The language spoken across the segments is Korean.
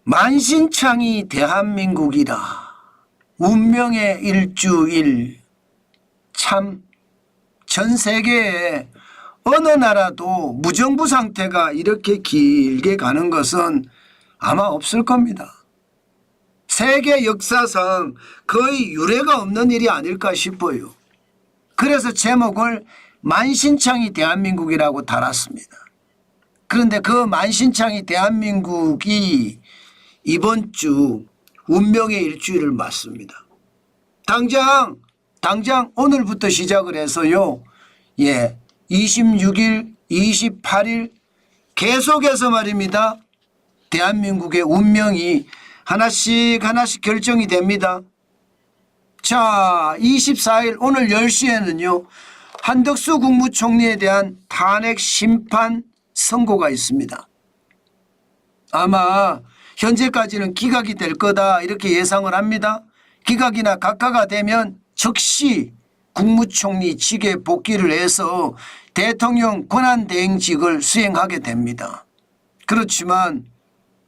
만신창이 대한민국이라 운명의 일주일. 참 전 세계에 어느 나라도 무정부 상태가 이렇게 길게 가는 것은 아마 없을 겁니다. 세계 역사상 거의 유례가 없는 일이 아닐까 싶어요. 그래서 제목을 만신창이 대한민국이라고 달았습니다. 그런데 그 만신창이 대한민국이 이번 주 운명의 일주일을 맞습니다. 당장 오늘부터 시작을 해서요. 26일, 28일 계속해서 말입니다. 대한민국의 운명이 하나씩 결정이 됩니다. 자, 24일 오늘 10시에는요. 한덕수 국무총리에 대한 탄핵 심판 선고가 있습니다. 아마 현재까지는 기각이 될 거다 이렇게 예상을 합니다. 기각이나 각하가 되면 즉시 국무총리 직에 복귀를 해서 대통령 권한대행직을 수행하게 됩니다. 그렇지만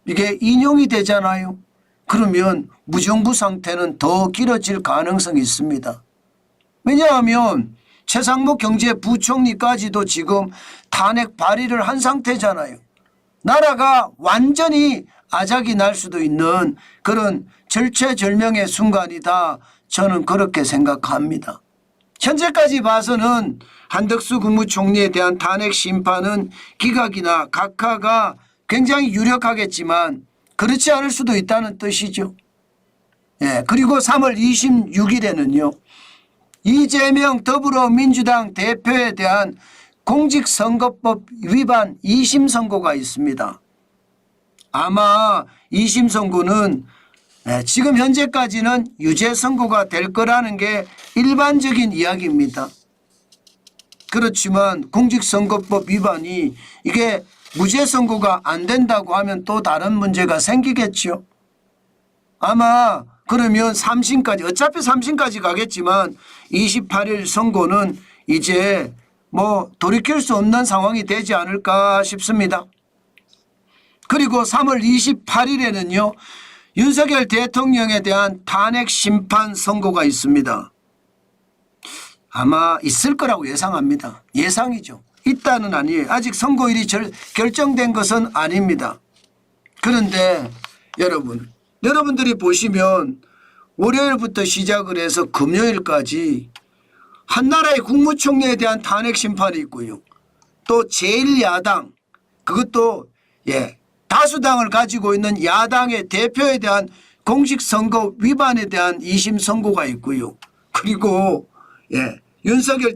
이게 인용이 되잖아요. 그러면 무정부 상태는 더 길어질 가능성이 있습니다. 왜냐하면 최상목 경제부총리까지도 지금 탄핵 발의를 한 상태잖아요. 나라가 완전히 아작이 날 수도 있는 그런 절체절명의 순간이다. 저는 그렇게 생각합니다. 현재까지 봐서는 한덕수 국무총리에 대한 탄핵 심판은 기각이나 각하가 굉장히 유력하겠지만 그렇지 않을 수도 있다는 뜻이죠. 그리고 3월 26일에는요. 이재명 더불어민주당 대표에 대한 공직선거법 위반 2심 선고가 있습니다. 아마 2심 선고는 지금 현재까지는 유죄 선고가 될 거라는 게 일반적인 이야기입니다. 그렇지만 공직선거법 위반이 이게 무죄 선고가 안 된다고 하면 또 다른 문제가 생기겠죠. 아마 그러면 3심까지 어차피 3심까지 가겠지만 28일 선고는 이제 뭐 돌이킬 수 없는 상황이 되지 않을까 싶습니다. 그리고 3월 28일에는요. 윤석열 대통령에 대한 탄핵 심판 선고가 있습니다. 아마 있을 거라고 예상합니다. 예상이죠. 있다는 아니에요. 아직 선고일이 결정된 것은 아닙니다. 그런데 여러분들이 보시면 월요일부터 시작을 해서 금요일까지 한 나라의 국무총리에 대한 탄핵 심판이 있고요. 또 제1야당 그것도 다수당을 가지고 있는 야당의 대표에 대한 공직선거 위반에 대한 2심 선고가 있고요. 그리고 윤석열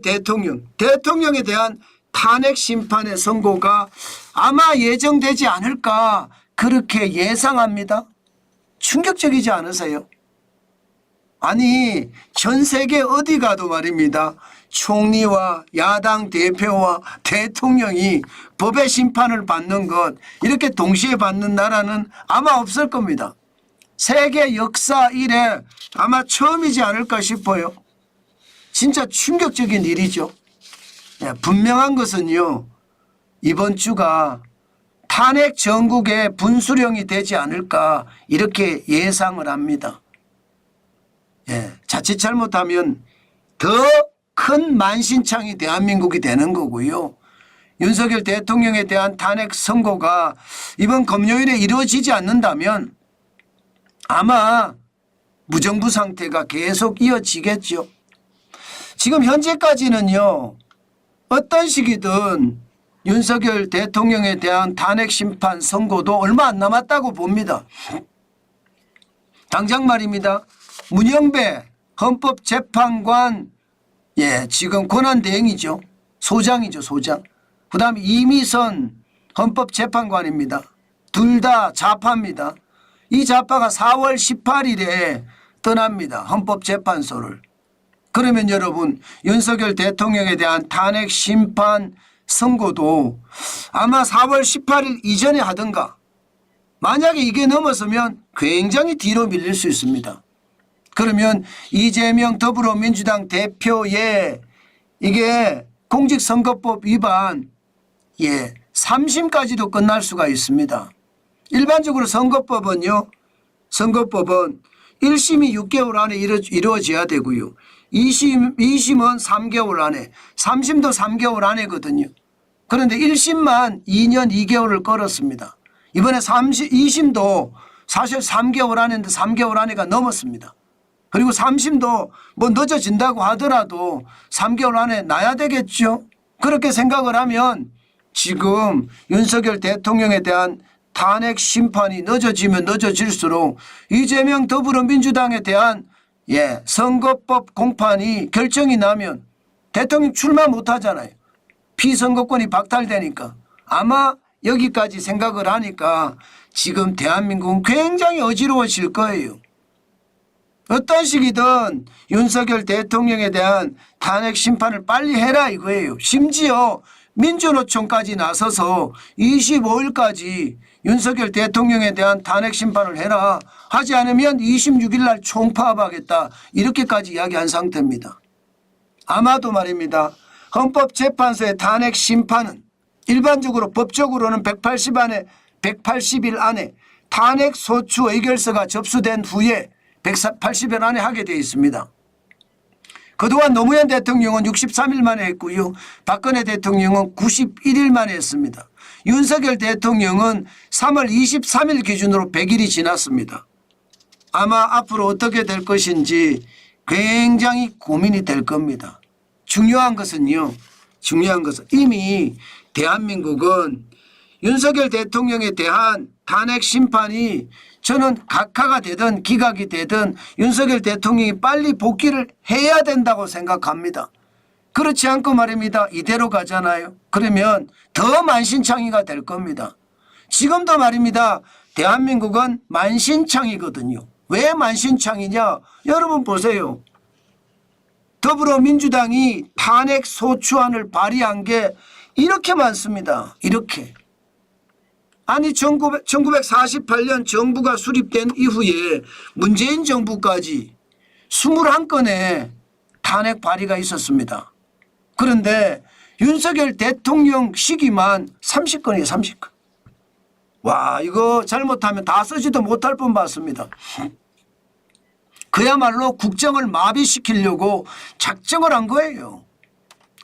대통령에 대한 탄핵 심판의 선고가 아마 예정되지 않을까 그렇게 예상합니다. 충격적이지 않으세요? 아니 전 세계 어디 가도 말입니다. 총리와 야당 대표와 대통령이 법의 심판을 받는 것 이렇게 동시에 받는 나라는 아마 없을 겁니다. 세계 역사 이래 아마 처음이지 않을까 싶어요. 진짜 충격적인 일이죠. 분명한 것은요. 이번 주가 탄핵 전국의 분수령이 되지 않을까 이렇게 예상을 합니다. 자칫 잘못하면 더 큰 만신창이 대한민국이 되는 거고요. 윤석열 대통령에 대한 탄핵 선고가 이번 금요일에 이루어지지 않는다면 아마 무정부 상태가 계속 이어지겠죠. 지금 현재까지는요. 어떤 시기든 윤석열 대통령에 대한 탄핵 심판 선고도 얼마 안 남았다고 봅니다. 당장 말입니다. 문영배 헌법재판관 지금 권한대행이죠. 소장이죠. 소장. 그다음에 이미선 헌법재판관입니다. 둘 다 좌파입니다. 이 좌파가 4월 18일에 떠납니다. 헌법재판소를. 그러면 여러분 윤석열 대통령에 대한 탄핵 심판 선고도 아마 4월 18일 이전에 하든가 만약에 이게 넘어서면 굉장히 뒤로 밀릴 수 있습니다. 그러면 이재명 더불어민주당 대표의 이게 공직선거법 위반 3심까지도 끝날 수가 있습니다. 일반적으로 선거법은요. 선거법은 1심이 6개월 안에 이루어져야 되고요. 2심은 3개월 안에, 3심도 3개월 안에거든요. 그런데 1심만 2년 2개월을 끌었습니다. 이번에 2심도 사실 3개월 안인데 3개월 안에가 넘었습니다. 그리고 3심도 뭐 늦어진다고 하더라도 3개월 안에 나야 되겠죠. 그렇게 생각을 하면 지금 윤석열 대통령에 대한 탄핵 심판이 늦어지면 늦어질수록 이재명 더불어민주당에 대한 선거법 공판이 결정이 나면 대통령 출마 못하잖아요. 피선거권이 박탈되니까 아마 여기까지 생각을 하니까 지금 대한민국은 굉장히 어지러워질 거예요. 어떤 식이든 윤석열 대통령에 대한 탄핵 심판을 빨리 해라 이거예요. 심지어 민주노총까지 나서서 25일까지 윤석열 대통령에 대한 탄핵 심판을 해라. 하지 않으면 26일 날 총파업하겠다. 이렇게까지 이야기한 상태입니다. 아마도 말입니다. 헌법재판소의 탄핵 심판은 일반적으로 법적으로는 180일 안에 탄핵 소추 의결서가 접수된 후에 180일 안에 하게 되어 있습니다. 그동안 노무현 대통령은 63일 만에 했고요. 박근혜 대통령은 91일 만에 했습니다. 윤석열 대통령은 3월 23일 기준으로 100일이 지났습니다. 아마 앞으로 어떻게 될 것인지 굉장히 고민이 될 겁니다. 중요한 것은요. 이미 대한민국은 윤석열 대통령에 대한 탄핵 심판이 저는 각하가 되든 기각이 되든 윤석열 대통령이 빨리 복귀를 해야 된다고 생각합니다. 그렇지 않고 말입니다. 이대로 가잖아요. 그러면 더 만신창이가 될 겁니다. 지금도 말입니다. 대한민국은 만신창이거든요. 왜 만신창이냐? 여러분 보세요. 더불어민주당이 탄핵 소추안을 발의한 게 이렇게 많습니다. 이렇게. 아니 1948년 정부가 수립된 이후에 문재인 정부까지 21건의 탄핵 발의가 있었습니다. 그런데 윤석열 대통령 시기만 30건이에요. 30건. 와 이거 잘못하면 다 쓰지도 못할 뻔 봤습니다. 그야말로 국정을 마비시키려고 작정을 한 거예요.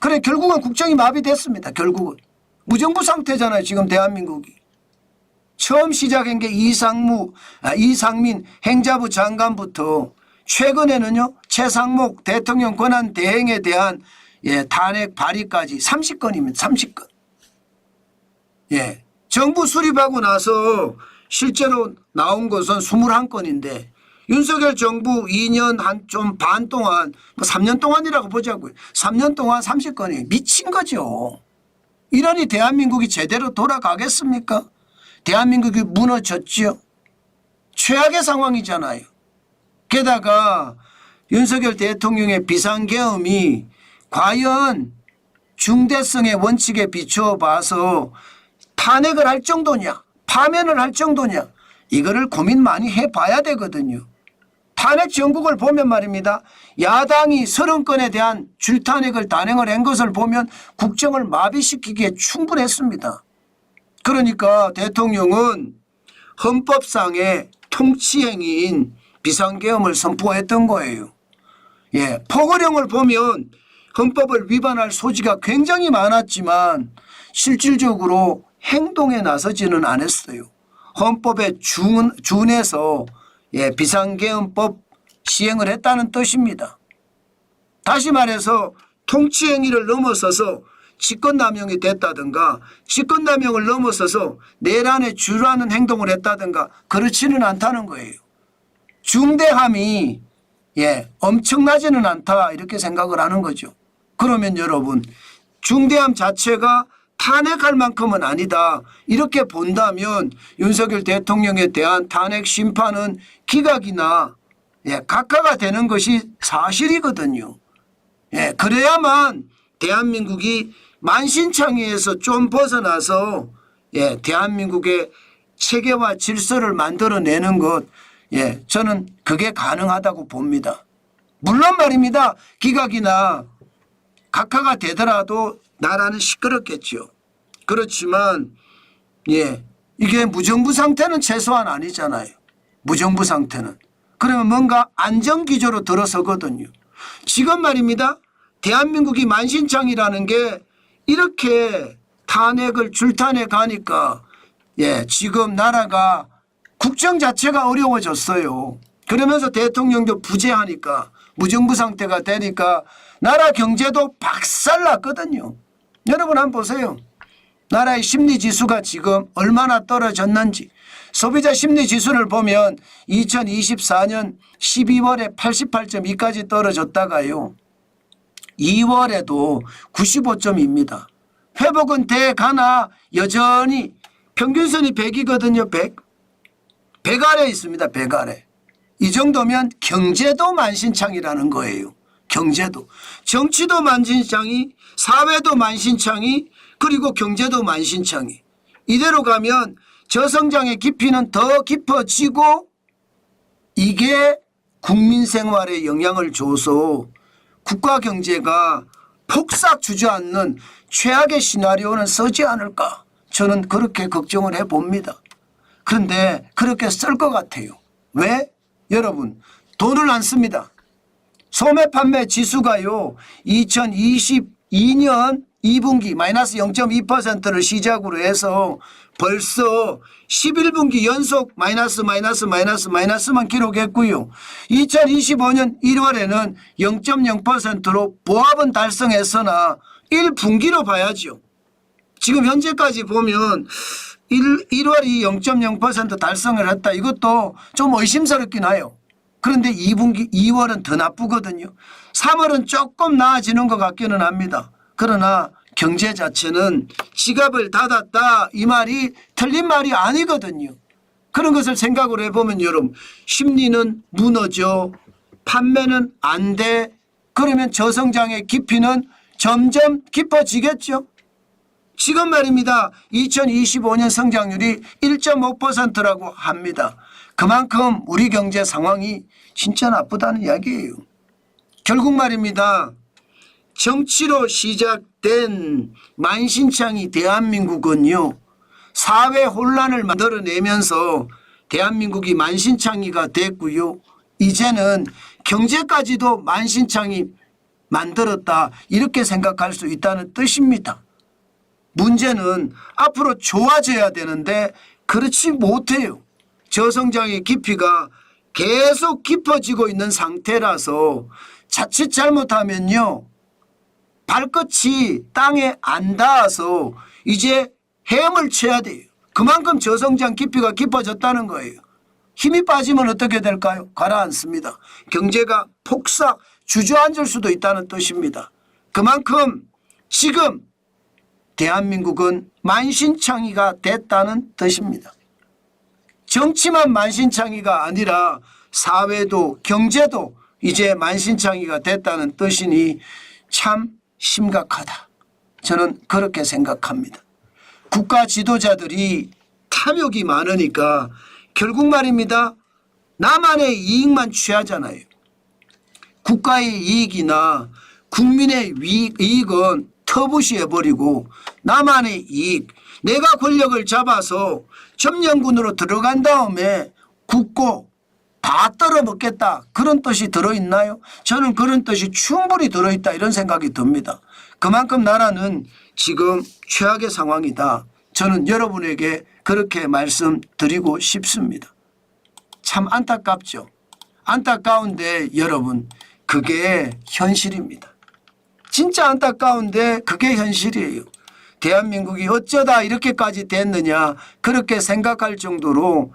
그래 결국은 국정이 마비됐습니다. 결국은. 무정부 상태잖아요. 지금 대한민국이. 처음 시작한 게 이상민 행자부 장관부터 최근에는요. 최상목 대통령 권한 대행에 대한 탄핵 발의까지 30건입니다. 30건. 정부 수립하고 나서 실제로 나온 것은 21건인데 윤석열 정부 2년 좀 반 동안 3년 동안이라고 보자고요. 3년 동안 30건이 미친 거죠. 이러니 대한민국이 제대로 돌아가겠습니까? 대한민국이 무너졌죠. 최악의 상황이잖아요. 게다가 윤석열 대통령의 비상계엄이 과연 중대성의 원칙에 비추어 봐서 탄핵을 할 정도냐 파면을 할 정도냐 이거를 고민 많이 해봐야 되거든요. 탄핵 정국을 보면 말입니다. 야당이 30건에 대한 줄탄핵을 단행을 한 것을 보면 국정을 마비시키기에 충분했습니다. 그러니까 대통령은 헌법상의 통치행위인 비상계엄을 선포했던 거예요. 포고령을 보면 헌법을 위반할 소지가 굉장히 많았지만 실질적으로 행동에 나서지는 않았어요. 헌법에 준해서 비상계엄법 시행을 했다는 뜻입니다. 다시 말해서 통치행위를 넘어서서 직권남용이 됐다든가 직권남용을 넘어서서 내란에 주류하는 행동을 했다든가 그렇지는 않다는 거예요. 중대함이 엄청나지는 않다 이렇게 생각을 하는 거죠. 그러면 여러분 중대함 자체가 탄핵할 만큼은 아니다 이렇게 본다면 윤석열 대통령에 대한 탄핵 심판은 기각이나 각하가 되는 것이 사실이거든요. 그래야만 대한민국이 만신창이에서 좀 벗어나서 대한민국의 체계와 질서를 만들어내는 것 저는 그게 가능하다고 봅니다. 물론 말입니다. 기각이나 각하가 되더라도 나라는 시끄럽겠죠. 그렇지만 이게 무정부 상태는 최소한 아니잖아요. 무정부 상태는. 그러면 뭔가 안정기조로 들어서거든요. 지금 말입니다. 대한민국이 만신창이라는 게 이렇게 탄핵을 줄탄핵 하니까 지금 나라가 국정 자체가 어려워졌어요. 그러면서 대통령도 부재하니까 무정부 상태가 되니까 나라 경제도 박살났거든요. 여러분 한번 보세요. 나라의 심리지수가 지금 얼마나 떨어졌는지. 소비자 심리지수를 보면 2024년 12월에 88.2까지 떨어졌다가요. 2월에도 95점입니다. 회복은 돼가나 여전히 평균선이 100이거든요. 100. 100 아래 있습니다. 100 아래. 이 정도면 경제도 만신창이라는 거예요. 경제도. 정치도 만신창이, 사회도 만신창이, 그리고 경제도 만신창이. 이대로 가면 저성장의 깊이는 더 깊어지고 이게 국민 생활에 영향을 줘서 국가 경제가 폭삭 주저앉는 최악의 시나리오는 서지 않을까. 저는 그렇게 걱정을 해봅니다. 그런데 그렇게 쓸 것 같아요. 왜? 여러분 돈을 안 씁니다. 소매 판매 지수가요 2022년 2분기 마이너스 0.2%를 시작으로 해서 벌써 11분기 연속 마이너스만 기록했고요. 2025년 1월에는 0.0%로 보합은 달성했으나 1분기로 봐야죠. 지금 현재까지 보면 1월이 0.0% 달성을 했다. 이것도 좀 의심스럽긴 해요. 그런데 2분기 2월은 더 나쁘거든요. 3월은 조금 나아지는 것 같기는 합니다. 그러나 경제 자체는 지갑을 닫았다 이 말이 틀린 말이 아니거든요. 그런 것을 생각을 해보면 여러분 심리는 무너져 판매는 안 돼. 그러면 저성장의 깊이는 점점 깊어지겠죠. 지금 말입니다. 2025년 성장률이 1.5%라고 합니다. 그만큼 우리 경제 상황이 진짜 나쁘다는 이야기예요. 결국 말입니다. 정치로 시작된 만신창이 대한민국은요. 사회 혼란을 만들어내면서 대한민국이 만신창이가 됐고요. 이제는 경제까지도 만신창이 만들었다 이렇게 생각할 수 있다는 뜻입니다. 문제는 앞으로 좋아져야 되는데 그렇지 못해요. 저성장의 깊이가 계속 깊어지고 있는 상태라서 자칫 잘못하면요. 발끝이 땅에 안 닿아서 이제 헤엄을 쳐야 돼요. 그만큼 저성장 깊이가 깊어졌다는 거예요. 힘이 빠지면 어떻게 될까요? 가라앉습니다. 경제가 폭삭 주저앉을 수도 있다는 뜻입니다. 그만큼 지금 대한민국은 만신창이가 됐다는 뜻입니다. 정치만 만신창이가 아니라 사회도 경제도 이제 만신창이가 됐다는 뜻이니 참 심각하다. 저는 그렇게 생각합니다. 국가 지도자들이 탐욕이 많으니까 결국 말입니다. 나만의 이익만 취하잖아요. 국가의 이익이나 국민의 이익은 터부시해버리고 나만의 이익, 내가 권력을 잡아서 점령군으로 들어간 다음에 굳고 다 떨어먹겠다 그런 뜻이 들어있나요? 저는 그런 뜻이 충분히 들어있다 이런 생각이 듭니다. 그만큼 나라는 지금 최악의 상황이다. 저는 여러분에게 그렇게 말씀드리고 싶습니다. 참 안타깝죠. 안타까운데 여러분 그게 현실입니다. 진짜 안타까운데 그게 현실이에요. 대한민국이 어쩌다 이렇게까지 됐느냐 그렇게 생각할 정도로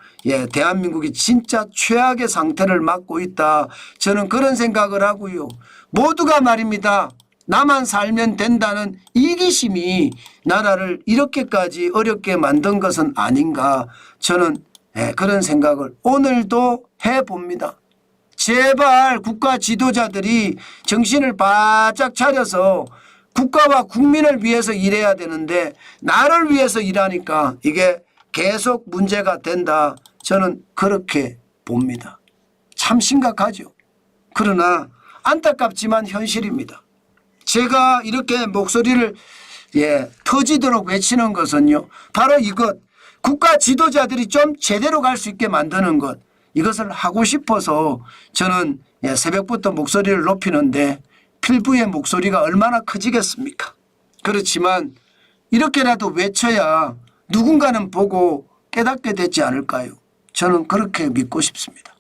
대한민국이 진짜 최악의 상태를 맞고 있다. 저는 그런 생각을 하고요. 모두가 말입니다. 나만 살면 된다는 이기심이 나라를 이렇게까지 어렵게 만든 것은 아닌가. 저는 그런 생각을 오늘도 해봅니다. 제발 국가 지도자들이 정신을 바짝 차려서 국가와 국민을 위해서 일해야 되는데 나를 위해서 일하니까 이게 계속 문제가 된다. 저는 그렇게 봅니다. 참 심각하죠. 그러나 안타깝지만 현실입니다. 제가 이렇게 목소리를 터지도록 외치는 것은요. 바로 이것 국가 지도자들이 좀 제대로 갈 수 있게 만드는 것, 이것을 하고 싶어서 저는 새벽부터 목소리를 높이는데 필부의 목소리가 얼마나 커지겠습니까? 그렇지만 이렇게라도 외쳐야 누군가는 보고 깨닫게 되지 않을까요? 저는 그렇게 믿고 싶습니다.